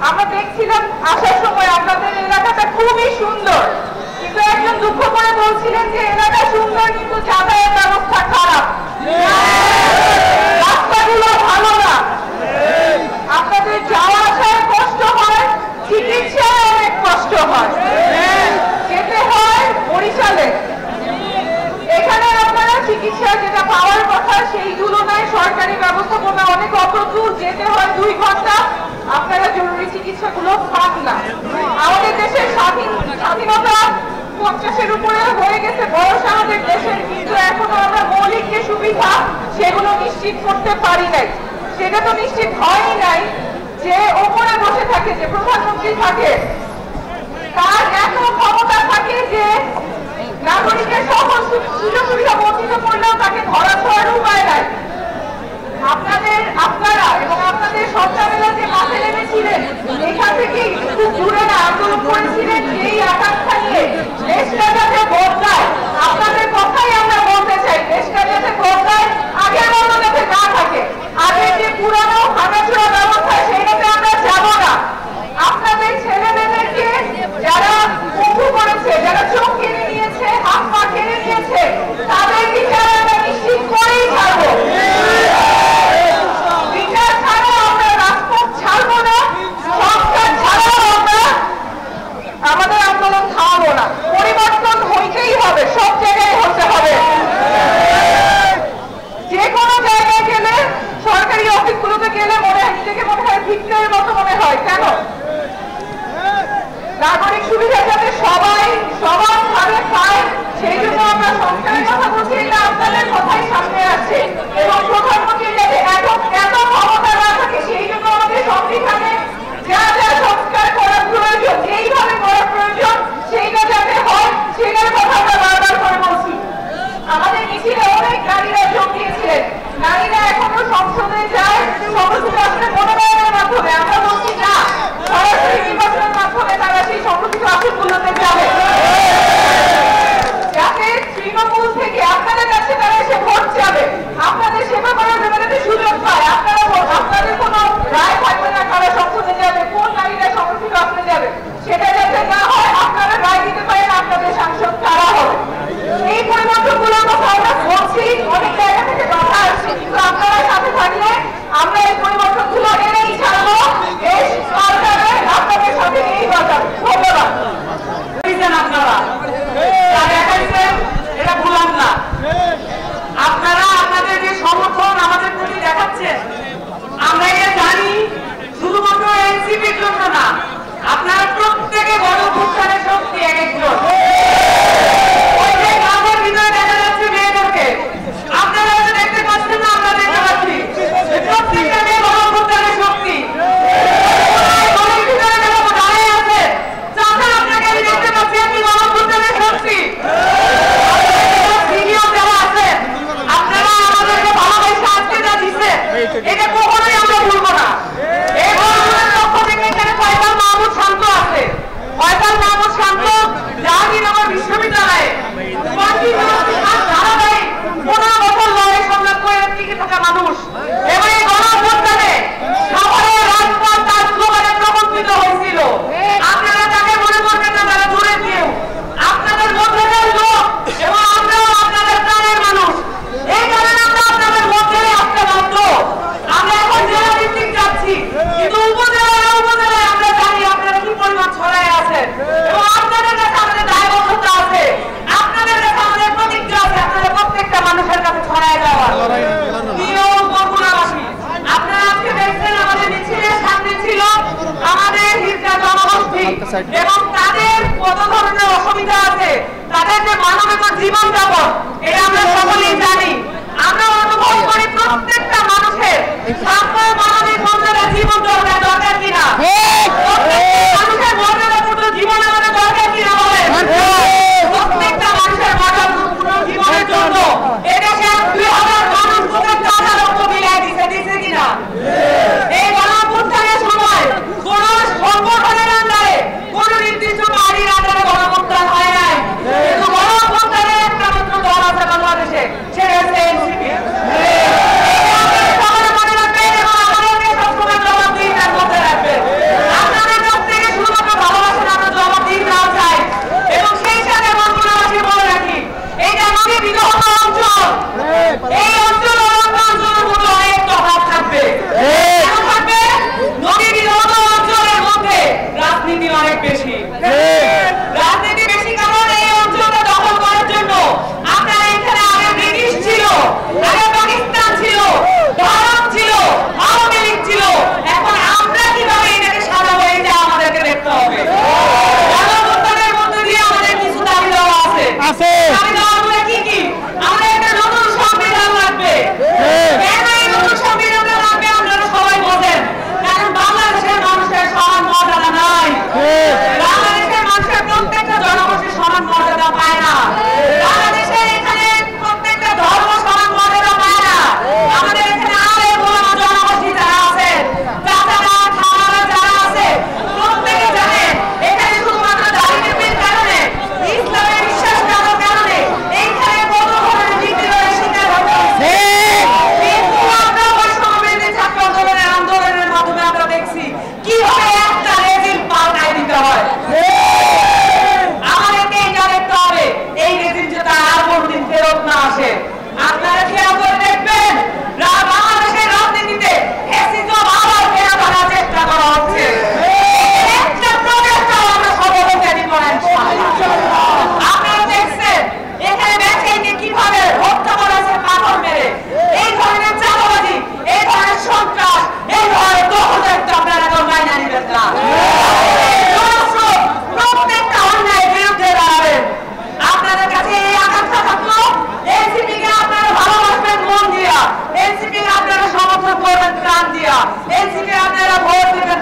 আমরা দেখছিলাম আসার সময় আপনাদের এলাকাটা খুবই সুন্দর, কিন্তু একজন দুঃখ করে বলছিলেন যে এলাকা সুন্দর কিন্তু যাতায়াত ব্যবস্থা খারাপ, রাস্তাগুলো ভালো না, আপনাদের যাওয়া আসায় কষ্ট হয়, চিকিৎসায় অনেক কষ্ট হয়, যেতে হয় বরিশালে। এখানে আপনারা চিকিৎসা যেটা পাওয়ার কথা সেই তুলনায় সরকারি ব্যবস্থাপনা অনেক অপ্রতুল, যেতে হয় 2 ঘন্টা, আপনারা জরুরি চিকিৎসাগুলো পান না। আমাদের দেশের স্বাধীনতা 50-এর উপরে হয়ে গেছে বয়স আমাদের দেশের, কিন্তু এখনো আমরা মৌলিক যে সুবিধা সেগুলো নিশ্চিত করতে পারি নাই। সেটা তো নিশ্চিত হয়ই নাই যে ওপরে বসে থাকে, যে প্রধানমন্ত্রী থাকে, তার এত ক্ষমতা থাকে যে নাগরিকের সকল সুযোগ সুবিধা বঞ্চিত করলেও তাকে ধরা ছোঁয়ার উপায় নাই। আপনারা এবং আপনাদের সন্তানেরা যে মাঠে নেমেছিলেন, এখান থেকে খুব দূরে না আন্দোলন করেছিলেন এই আকাঙ্ক্ষা নিয়ে দেশটা যাতে বদলায়। আপনাদের কথাই আমরা বলতে চাই, দেশটা যাতে বদলায়, আগের মতো যাতে না থাকে, আগের যে পুরানো ভাঙাচোরা ব্যবস্থা সেইটাতে আমরা যাব না। আপনাদের ছেলে মেয়েদেরকে যারা পঙ্গু করেছে, যারা চোখ কেড়ে নিয়েছে, হাত পা কেড়ে নিয়েছে, তাদের বিচার আমরা নিশ্চিত করেই ছাড়বো। বিচার ছাড়াও আমরা রাজপথ ছাড়বো না, সংস্কার ছাড়াও আমরা আমাদের আন্দোলন থামাবো না। পরিবর্তন হইতেই হবে, সব জায়গায় হতে হবে। যে কোনো জায়গায় গেলে, সরকারি অফিসগুলোতে গেলে নিজেকে মনে হয় ভিক্টরের মতো মনে হয়। কেন? নাগরিক সুবিধা যাতে সবাই সমানভাবে পায়, সেই জন্য আমরা সংস্কারের কথা বলছি। এটা আপনাদের কথাই সামনে আছে, এবং প্রধানমন্ত্রী যাতে এত ক্ষমতা না থাকে সেই জন্য আমাদের সংবিধানে যা যা সংস্কার করা প্রয়োজন, যেইভাবে করা প্রয়োজন সেইটা যাতে হয়, সেটার কথা আমরা বারবার করে বলছি। আমাদের মিছিলে অনেক নারীরা যোগ দিয়েছিলেন। নারীরা এখনো সংসদে যায় সংরক্ষিত আসনে মনোনয়নের মাধ্যমে। আমরা বলছি না, সরাসরি নির্বাচনের মাধ্যমে তারা সেই সংরক্ষিত আসনগুলোতে যাবে, যাতে তৃণমূল থেকে আপনাদের কাছে তারা এসে ভোট যাবে, আপনাদের সেবা করার জন্য যাতে সুযোগ পায়। আপনাদের কোনো রায় থাকবে না কারা সংসদে যাবে, কোন নারীরা সংরক্ষিত আসনে যাবে, সেটা যাতে না হয়, আপনারা রায় দিতে পারেন আপনাদের সাংসদ কারা হবে। এই পরিবর্তনগুলোর কথা আমরা বলছি, অনেক জায়গা থেকে কথা আসছে, কিন্তু আপনারা সাথে থাকলে আমরা এই পরিবর্তনগুলো এনেই ছাড়বো। দেশ সরকারে আপনাদের সাথে নিয়েই বাঁচাবে। ধন্যবাদ। আপনারা দেখাইছেন, এটা ভুলাম না। আপনারা আপনাদের যে সমর্থন আমাদের প্রতি দেখাচ্ছেন, আমরা এটা জানি, শুধুমাত্র এনসিপির জন্য না, আপনারা প্রত্যেকে গণঅভ্যুত্থানের শক্তি এক একজন। ওই যে কাজের ভিতরে দেখা যাচ্ছে এই অঞ্চল অঞ্চলগুলো অনেক তফাৎ থাকবে। কেন থাকবে? নদী বিরোধ অঞ্চলের মধ্যে রাজনীতি অনেক বেশি। রাজনীতি বেশি কারণ এই অঞ্চলটা দখল করার জন্য আপনার এখানে আগে ব্রিটিশ ছিল, আগে পাকিস্তান ছিল, ভারত ছিল, আওয়ামী লীগ ছিল। এখন আমরা কিভাবে এটাকে সাজাবো এটা আমাদেরকে দেখতে হবে। গণঅভ্যুত্থানের মধ্যে দিয়ে আমাদের কিছু দাবি দেওয়া আছে। দাবি দেওয়াগুলো কি কি? আমাদের একটা নতুন সংবিধান লাগবে। কেন এই নতুন সংবিধানটা লাগবে আপনারা সবাই বোঝেন। কারণ বাংলাদেশের মানুষের সমান মর্যাদা নাই। বাংলাদেশের মানুষের প্রত্যেকটা জনগোষ্ঠী সমান মর্যাদা পায় না। বাংলাদেশের এখানে প্রত্যেকটা ধর্ম সমান মর্যাদা পায় না। আমাদের এখানে আলেম ওলামা জনগোষ্ঠী যারা আছে, চাচারা খালারা যারা আছে, প্রত্যেকে জানে এখানে শুধুমাত্র দারিদ্র্যের কারণে, ইসলামে বিশ্বাস করার কারণে এইখানে কত ধরনের বিদ্রোহের শিকার হতে হচ্ছে। কিন্তু আমরা বৈষম্যবিরোধী ছাত্র আন্দোলনের মাধ্যমে আমরা দেখছি কিভাবে একটা রেজিম পাল্টায় দিতে হয়। আমাদেরকে এটা দেখতে হবে এই রেজিম যাতে আর কোনদিন ফেরত না আসে। আপনারা খেয়াল করে দেখবেন বাংলাদেশের রাজনীতিতে ফ্যাসিজম আবার ফেরা ধরার চেষ্টা করা হচ্ছে। একটা প্রচেষ্টাও আমরা সফলতা দিব না ইনশাআল্লাহ। আপনারা দেখছেন এখানে ব্যাংকে কিভাবে হত্যা করা হচ্ছে পাথর মেরে। এই ধরনের চাঁদাবাজি, এই ধরনের সন্ত্রাস, এই ধরনের দখলদারিত্ব আপনারা তো মাইনা নিবেন না। প্রত্যেকটা অন্যায়ের বিরুদ্ধে দাঁড়াবেন। আপনাদের কাছে এই আকাঙ্ক্ষা থাকলো এনসিপি কে আপনারা ভালোবাসবেন মন দিয়া, এনসিপি কে আপনারা সমর্থন করবেন প্রাণ দিয়া, এনসিপি আপনারা ভোট দিবেন